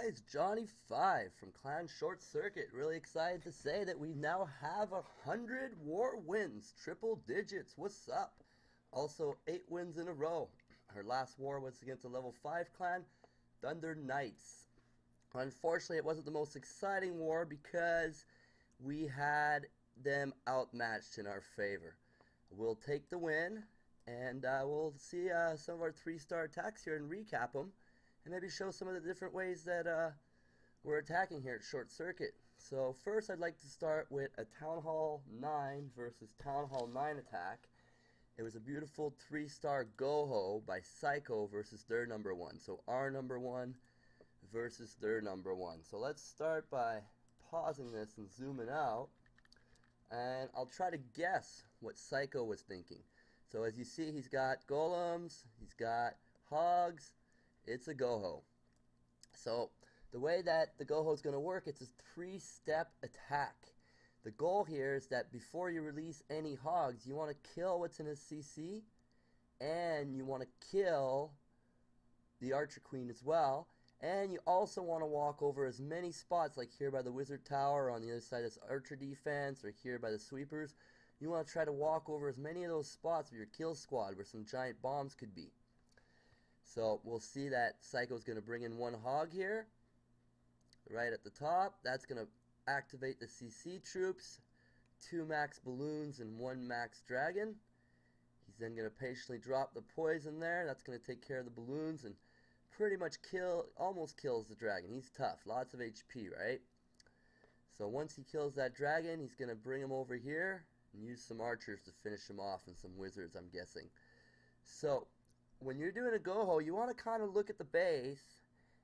guys, Johnny5 from Clan Short Circuit. Really excited to say that we now have 100 war wins, triple digits. What's up? Also 8 wins in a row. Our last war was against a level 5 clan, Thunder Knights. Unfortunately, it wasn't the most exciting war because we had them outmatched in our favor. We'll take the win, and we'll see some of our 3-star attacks here and recap them, and maybe show some of the different ways that we're attacking here at Short Circuit. So first I'd like to start with a Town Hall 9 versus Town Hall 9 attack. It was a beautiful 3-star GoHo by Psycho versus their number 1. So our number 1 versus their number 1. So let's start by pausing this and zooming out, and I'll try to guess what Psycho was thinking. So as you see, he's got golems, he's got hogs. It's a GoHo. So the way that the GoHo is going to work, it's a 3-step attack. The goal here is that before you release any hogs, you want to kill what's in his CC, and you want to kill the Archer Queen as well. And you also want to walk over as many spots, like here by the Wizard Tower, on the other side of this Archer defense, or here by the Sweepers. You want to try to walk over as many of those spots with your kill squad where some giant bombs could be. So we'll see that Psycho's going to bring in 1 hog here, right at the top. That's going to activate the CC troops, 2 max balloons and 1 max dragon. He's then going to patiently drop the poison there. That's going to take care of the balloons and pretty much almost kills the dragon. He's tough, lots of HP, right? So once he kills that dragon, he's going to bring him over here and use some archers to finish him off, and some wizards, I'm guessing. So when you're doing a GoHo, you want to kind of look at the base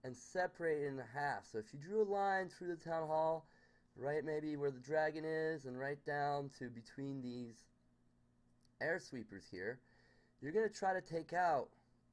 and separate it in half. So if you drew a line through the town hall, right maybe where the dragon is, and right down to between these air sweepers here, you're going to try to take out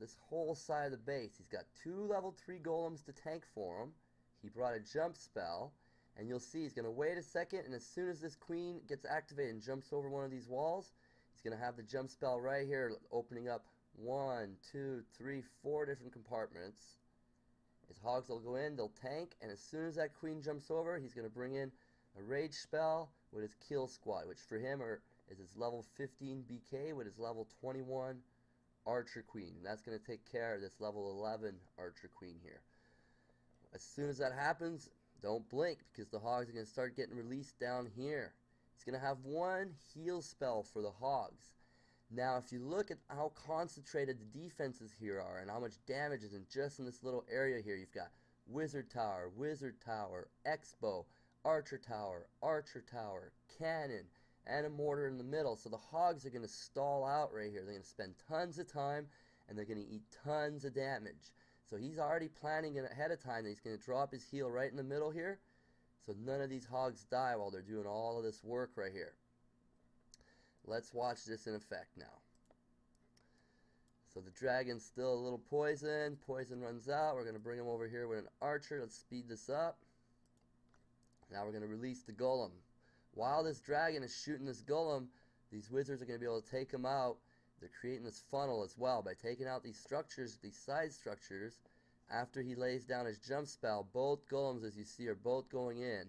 this whole side of the base. He's got 2 level 3 golems to tank for him. He brought a jump spell, and you'll see he's going to wait a second, and as soon as this queen gets activated and jumps over one of these walls, he's going to have the jump spell right here opening up 1, 2, 3, 4 different compartments. His hogs will go in, they'll tank, and as soon as that queen jumps over, he's going to bring in a rage spell with his kill squad, which for him is his level 15 BK with his level 21 Archer Queen. And that's going to take care of this level 11 Archer Queen here. As soon as that happens, don't blink, because the hogs are going to start getting released down here. He's going to have 1 heal spell for the hogs. Now, if you look at how concentrated the defenses here are and how much damage is in just in this little area here, you've got Wizard Tower, Expo, Archer Tower, Cannon, and a mortar in the middle. So the hogs are going to stall out right here. They're going to spend tons of time, and they're going to eat tons of damage. So he's already planning it ahead of time that he's going to drop his heal right in the middle here, so none of these hogs die while they're doing all of this work right here. Let's watch this in effect now. So the dragon's still a little poison. Poison runs out. We're going to bring him over here with an archer. Let's speed this up. Now we're going to release the golem. While this dragon is shooting this golem, these wizards are going to be able to take him out. They're creating this funnel as well by taking out these structures, these side structures. After he lays down his jump spell, both golems, as you see, are both going in.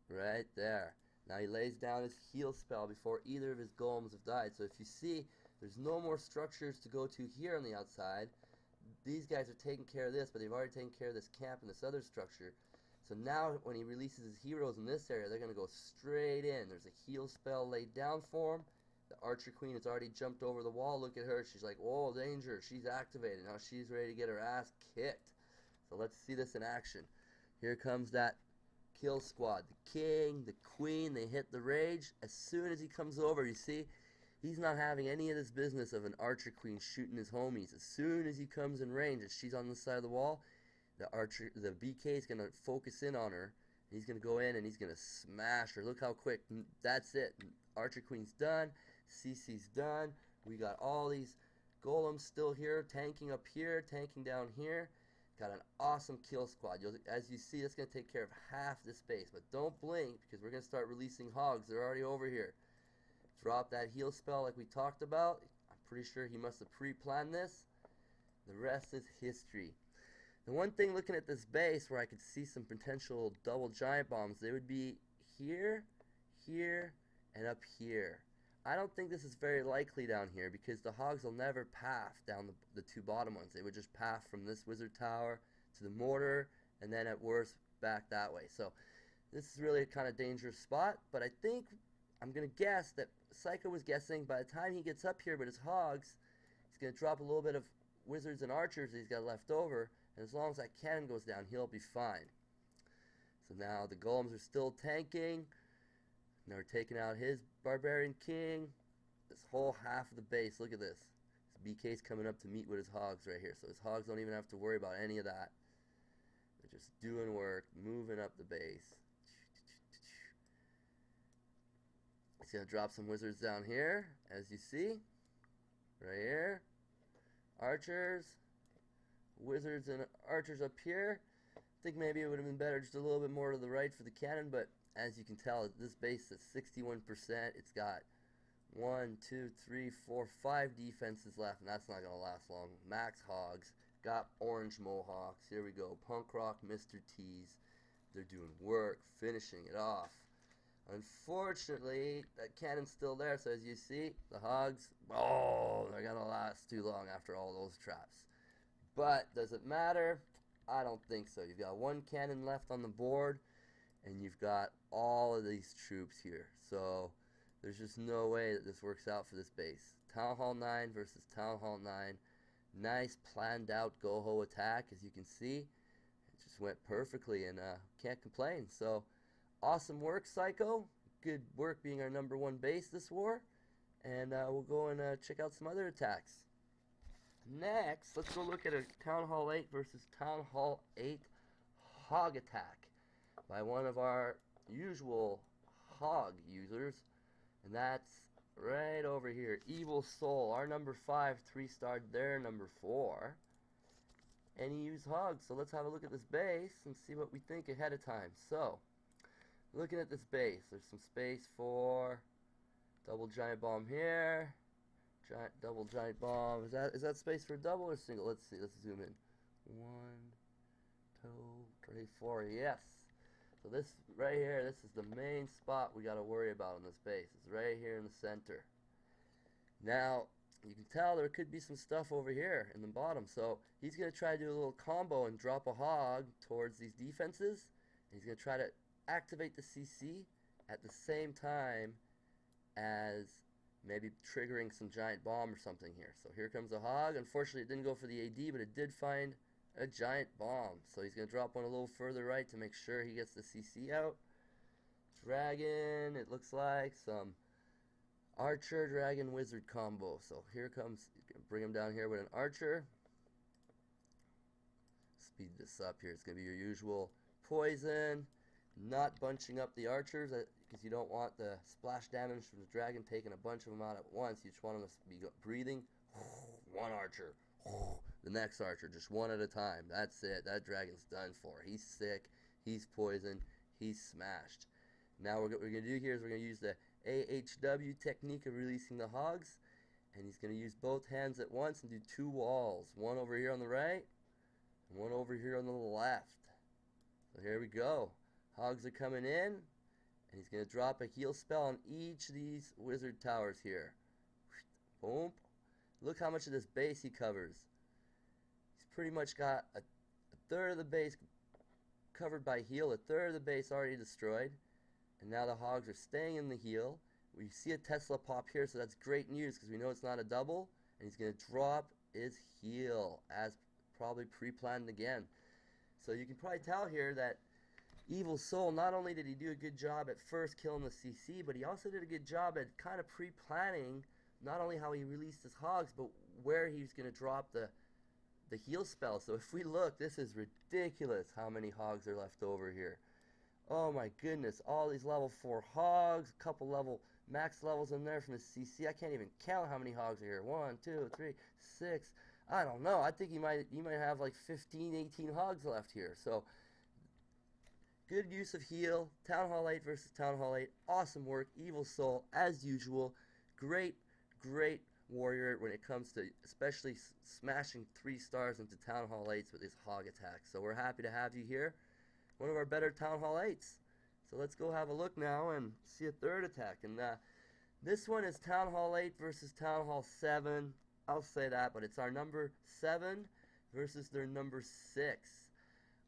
Right there. Now he lays down his heal spell before either of his golems have died. So if you see, there's no more structures to go to here on the outside. These guys are taking care of this, but they've already taken care of this camp and this other structure. So now when he releases his heroes in this area, they're going to go straight in. There's a heal spell laid down for him. The Archer Queen has already jumped over the wall. Look at her. She's like, whoa, danger. She's activated. Now she's ready to get her ass kicked. So let's see this in action. Here comes that kill squad. The king, the queen, they hit the rage. As soon as he comes over, you see, he's not having any of this business of an Archer Queen shooting his homies. As soon as he comes in range, as she's on the side of the wall, the BK is going to focus in on her. He's going to go in and he's going to smash her. Look how quick. That's it. Archer Queen's done. CC's done. We got all these golems still here, tanking up here, tanking down here. Got an awesome kill squad. As you see, that's going to take care of half this base. But don't blink, because we're going to start releasing hogs. They're already over here. Drop that heal spell like we talked about. I'm pretty sure he must have pre-planned this. The rest is history. The one thing looking at this base where I could see some potential double giant bombs, they would be here, here, and up here. I don't think this is very likely down here because the hogs will never path down the two bottom ones. They would just path from this wizard tower to the mortar and then at worst back that way. So this is really a kind of dangerous spot, but I think I'm going to guess that Psycho was guessing by the time he gets up here with his hogs, he's going to drop a little bit of wizards and archers that he's got left over, and as long as that cannon goes down, he'll be fine. So now the golems are still tanking. Now we're taking out his barbarian king. This whole half of the base, look at this. This BK's coming up to meet with his hogs right here, so his hogs don't even have to worry about any of that. They're just doing work, moving up the base. He's going to drop some wizards down here, as you see. Right here. Archers. Wizards and archers up here. I think maybe it would have been better just a little bit more to the right for the cannon, but as you can tell, this base is 61%. It's got 1, 2, 3, 4, 5 defenses left, and that's not going to last long. Max hogs. Got orange mohawks. Here we go. Punk rock, Mr. T's. They're doing work, finishing it off. Unfortunately, that cannon's still there, so as you see, the hogs, oh, they're going to last too long after all those traps. But, does it matter? I don't think so. You've got one cannon left on the board, and you've got all of these troops here. So, there's just no way that this works out for this base. Town Hall 9 versus Town Hall 9. Nice planned out GoHo attack, as you can see. It just went perfectly, and can't complain. So, awesome work, Psycho. Good work being our #1 base this war. And we'll go and check out some other attacks. Next, let's go look at a Town Hall 8 versus Town Hall 8 hog attack by one of our usual hog users. And that's right over here. Evil Soul, our #5 3-starred their #4. And he used hogs. So let's have a look at this base and see what we think ahead of time. So, looking at this base, there's some space for double giant bomb here. Double giant bomb. Is that space for double or single? Let's see. Let's zoom in. 1, 2, 3, 4. Yes. So this right here, this is the main spot we got to worry about on this base. It's right here in the center. Now, you can tell there could be some stuff over here in the bottom. So he's going to try to do a little combo and drop a hog towards these defenses. And he's going to try to activate the CC at the same time as maybe triggering some giant bomb or something here. So here comes a hog. Unfortunately, it didn't go for the AD, but it did find a giant bomb. So he's going to drop one a little further right to make sure he gets the CC out. Dragon, it looks like. Some archer, dragon, wizard combo. So here comes, bring him down here with an archer. Speed this up here. It's going to be your usual poison. Not bunching up the archers because you don't want the splash damage from the dragon taking a bunch of them out at once. You just want them to be breathing. One archer. The next archer, just one at a time. That's it. That dragon's done for. He's sick. He's poisoned. He's smashed. Now what we're going to do here is we're going to use the AHW technique of releasing the hogs. And he's going to use both hands at once and do 2 walls. One over here on the right and one over here on the left. So here we go. Hogs are coming in, and he's going to drop a heal spell on each of these wizard towers here. Boom. Look how much of this base he covers. He's pretty much got a third of the base covered by heal, a third of the base already destroyed, and now the hogs are staying in the heal. We see a Tesla pop here, so that's great news because we know it's not a double, and he's going to drop his heal as probably pre-planned again. So you can probably tell here that Evil Soul, not only did he do a good job at first killing the CC, but he also did a good job at kind of pre-planning not only how he released his hogs, but where he was going to drop the heal spell. So if we look, this is ridiculous how many hogs are left over here. Oh my goodness, all these level 4 hogs, a couple max levels in there from the CC. I can't even count how many hogs are here. 1, 2, 3, 6. I don't know. I think he might have like 15, 18 hogs left here. So good use of heal. Town Hall 8 versus Town Hall 8. Awesome work. Evil Soul, as usual. Great warrior when it comes to especially smashing 3 stars into Town Hall 8s with his hog attack. So we're happy to have you here. One of our better Town Hall 8s. So let's go have a look now and see a third attack. And this one is Town Hall 8 versus Town Hall 7. I'll say that, but it's our number 7 versus their number 6.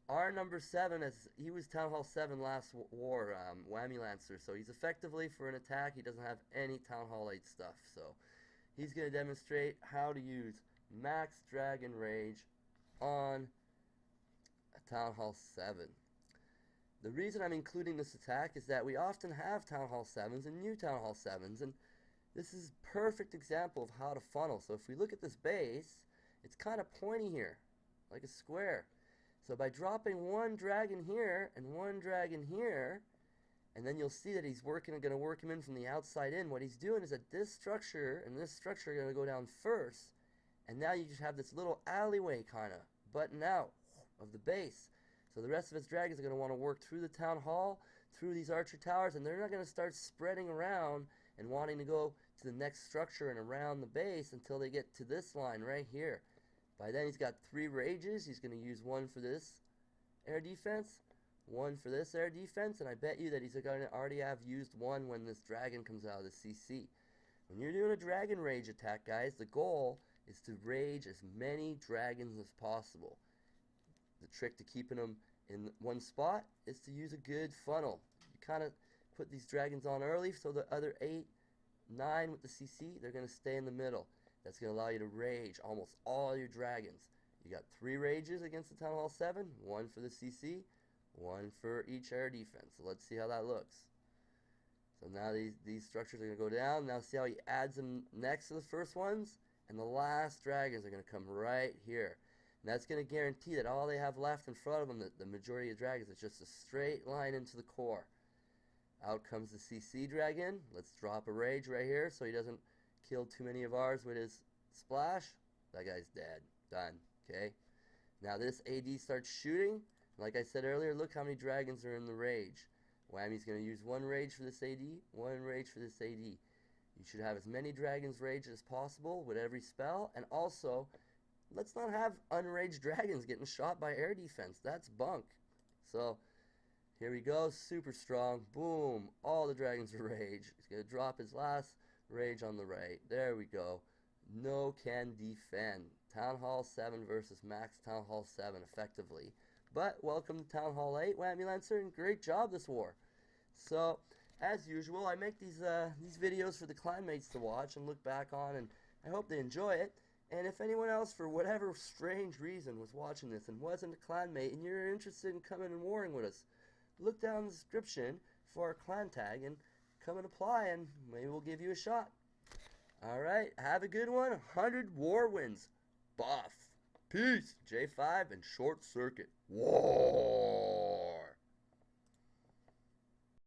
Our number 7, he was Town Hall 7 last war, Whammy Lancer. So he's effectively, for an attack, he doesn't have any Town Hall 8 stuff. So he's going to demonstrate how to use Max Dragon Rage on a Town Hall 7. The reason I'm including this attack is that we often have Town Hall 7s and new Town Hall 7s, and this is a perfect example of how to funnel. So if we look at this base, it's kind of pointy here, like a square. So by dropping one dragon here and one dragon here, and then you'll see that he's going to work him in from the outside in. What he's doing is that this structure and this structure are going to go down first, and now you just have this little alleyway kind of button out of the base. So the rest of his dragons are going to want to work through the town hall, through these archer towers, and they're not going to start spreading around and wanting to go to the next structure and around the base until they get to this line right here. By then he's got 3 rages. He's going to use one for this air defense, one for this air defense, and I bet you that he's going to already have used one when this dragon comes out of the CC. When you're doing a dragon rage attack, guys, the goal is to rage as many dragons as possible. The trick to keeping them in one spot is to use a good funnel. You kind of put these dragons on early so the other 8, 9 with the CC, they're going to stay in the middle. That's going to allow you to rage almost all your dragons. You got 3 rages against the Town Hall 7, 1 for the CC, 1 for each air defense. So let's see how that looks. So now these structures are going to go down. Now see how he adds them next to the first ones? And the last dragons are going to come right here. And that's going to guarantee that all they have left in front of them, the majority of dragons, is just a straight line into the core. Out comes the CC dragon. Let's drop a rage right here so he doesn't kill too many of ours with his splash. That guy's dead. Done. Okay. Now this AD starts shooting. Like I said earlier, look how many dragons are in the rage. Whammy's going to use 1 rage for this AD, 1 rage for this AD. You should have as many dragons raged as possible with every spell, and also, let's not have unraged dragons getting shot by air defense. That's bunk. So, here we go. Super strong. Boom. All the dragons are rage. He's going to drop his last rage on the right. There we go. No can defend. Town Hall 7 versus Max Town Hall 7 effectively. But welcome to Town Hall 8, Whammy Lancer, and great job this war. So, as usual, I make these videos for the clanmates to watch and look back on, and I hope they enjoy it. And if anyone else, for whatever strange reason, was watching this and wasn't a clanmate and you're interested in coming and warring with us, look down in the description for our clan tag and come and apply, and maybe we'll give you a shot. Alright, have a good one. 100 war wins. Buff. Peace. J5 and Short Circuit. Whoa.